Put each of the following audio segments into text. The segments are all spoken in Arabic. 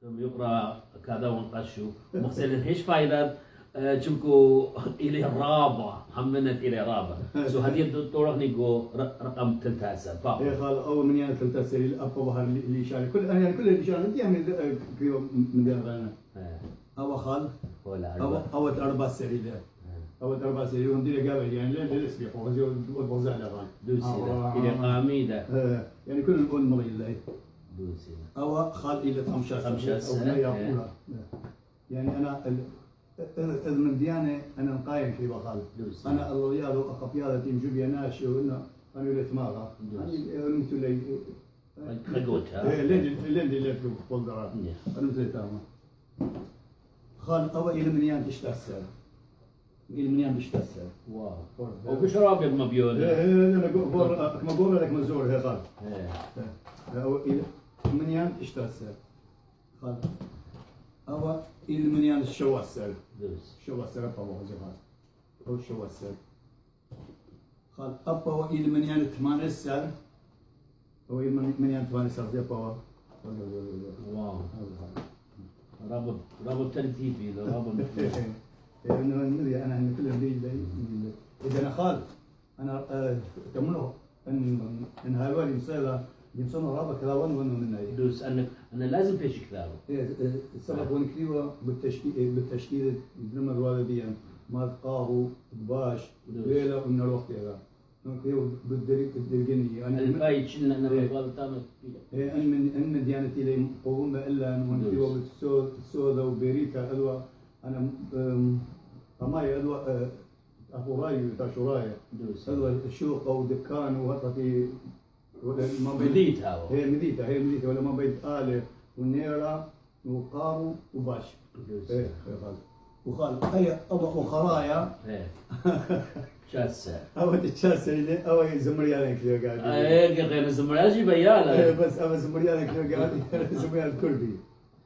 يقرا كذا ونقشو مختلف هيش فايدة تشمكو إلى رابع همنا إلى رابع سو هذه الدكتورة نيجو رقم 13 فاق هي خال أول من يعني 13 الأب بحر اللي شال كل يعني كل اللي شال دي من كيو من ديرنا أو خال أو 4 سري ده أو 4 سري وندير قبل يعني لا يسبح وزي وزع لغان دوسي إلى قاميدة يعني كل نقول مريض له دوسي أو خال إلى 15 سنة يعني أنا من ديانة أنا نقايم في بخال أنا الرياض وأقبيادة تيمجوبيا ناشي وإنه أنا وليت ماغا أنا مثل لي خقوتها لين اللي في بولدرات أنا مثل تاما خال أو إلى منيان تشتغل إلى منيان تشتغل واو وبشراب المبيون أنا ما أقول لك مزور هي خال أو إلى منيان تشتغل خال أو المنيان الشواسر شواسر أبا وزغال أو شواسر خال أبا والمنيان 8 سر أو المنيان 8 سر زي أبا واو رابط ترتيبي رابط أنا كلهم دي إذا أنا خال أنا تمنه إن هاي مصيرة يمسون رابع كذا ون دوس أنا لازم فيش كذا السبب ونكتيوا بالتشكيل لما الوالدين ما تقاهو باش ليلة من الوقت هذا نكتيوا بالدرجني أنا الفايت شلنا أنا بالغلط أنا أن ديانتي لي قوم إلا نكتيوا بالسودا وبريتا ألوا أنا أماي ألوا أبو راي تاشوراي ألوا الشوق أو دكان وهطتي مديتها هي مديتها ولا ما بيت آلة والنيرة وقارو وباش وخال أي أبو خرايا شاسة أو تشاسة اللي أو زمريالك اللي قاعد غير زمريالك بيالا بس أبو زمريالك اللي قاعد زمريال كردي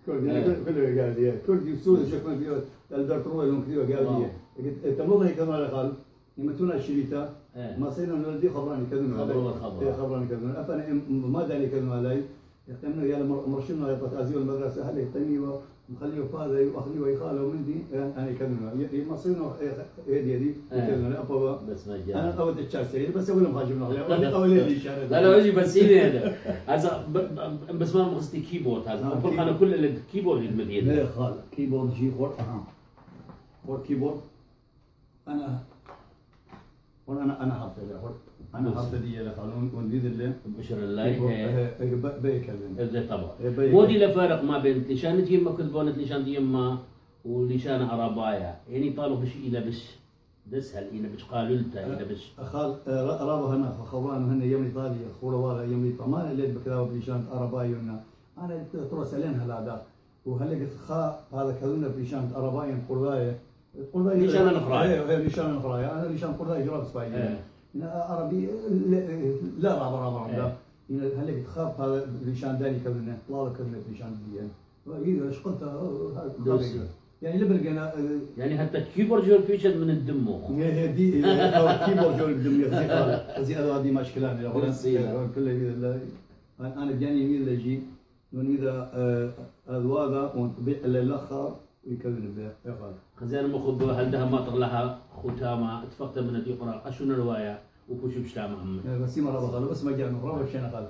كله قاعد كردي وسود شكله فيه الدكتور اللي كذا قاعد تمضي كمان خال يمتون الشريطة ما صينا نولدي خبراني كذا خبراني كذا أفنى ما داني كذا علي يحتمل يا مرشنا يطازيو المدرسة هل يحتمي ومخليه فاضي وأخليه ويخاله ومندي أنا كذا ما صينا هدي كذا أبوا بس ما جاء أنا أود الشاسة بس أقول لهم حاجة من أول اللي شارد لا أجي بس هذا بس ما قصدي كيبورد هذا أقول أنا كل الكيبورد المدينة لا خال كيبورد جي خور كيبورد أنا حافظ أنا حافظ دي له خلون ونزيد له بشر الله بيكلم زي طبعا ودي لفارق ما بين لشان يما كذبونت لشان يما ولشان عربايا يعني طالوا بش إلى بس هل إلى بش قالولتا إلى بش خال رابه هنا خوان هنا يوم إيطاليا خوروالا يوم إيطاليا اللي بكذا لشان عربايا هنا أنا ترى سلين هذا وهلا قلت خا هذا كذونا لشان عربايا قراية لشان الخرايا لشان الخرايا أنا لشان قرايا جرب سبايا عربي لا رابع هلا تخاف هذا لشان داني كذا طلع كذا لشان دي يعني ايش قلت يعني لبلقنا يعني حتى كيبورد جول فيشن من الدمو هي دي او كيبورد جول الدم زي هذه مشكله انا كله انا جاني يميل لجي ونذا هذا ونطبيع الاخر ويكذب به يا خزين مخبو هل ده ما طلعها ختامة اتفقت من يقرا اشون الروايه وكشوف شتام محمد بس ما ربط بس ما جاء ربط شنو قال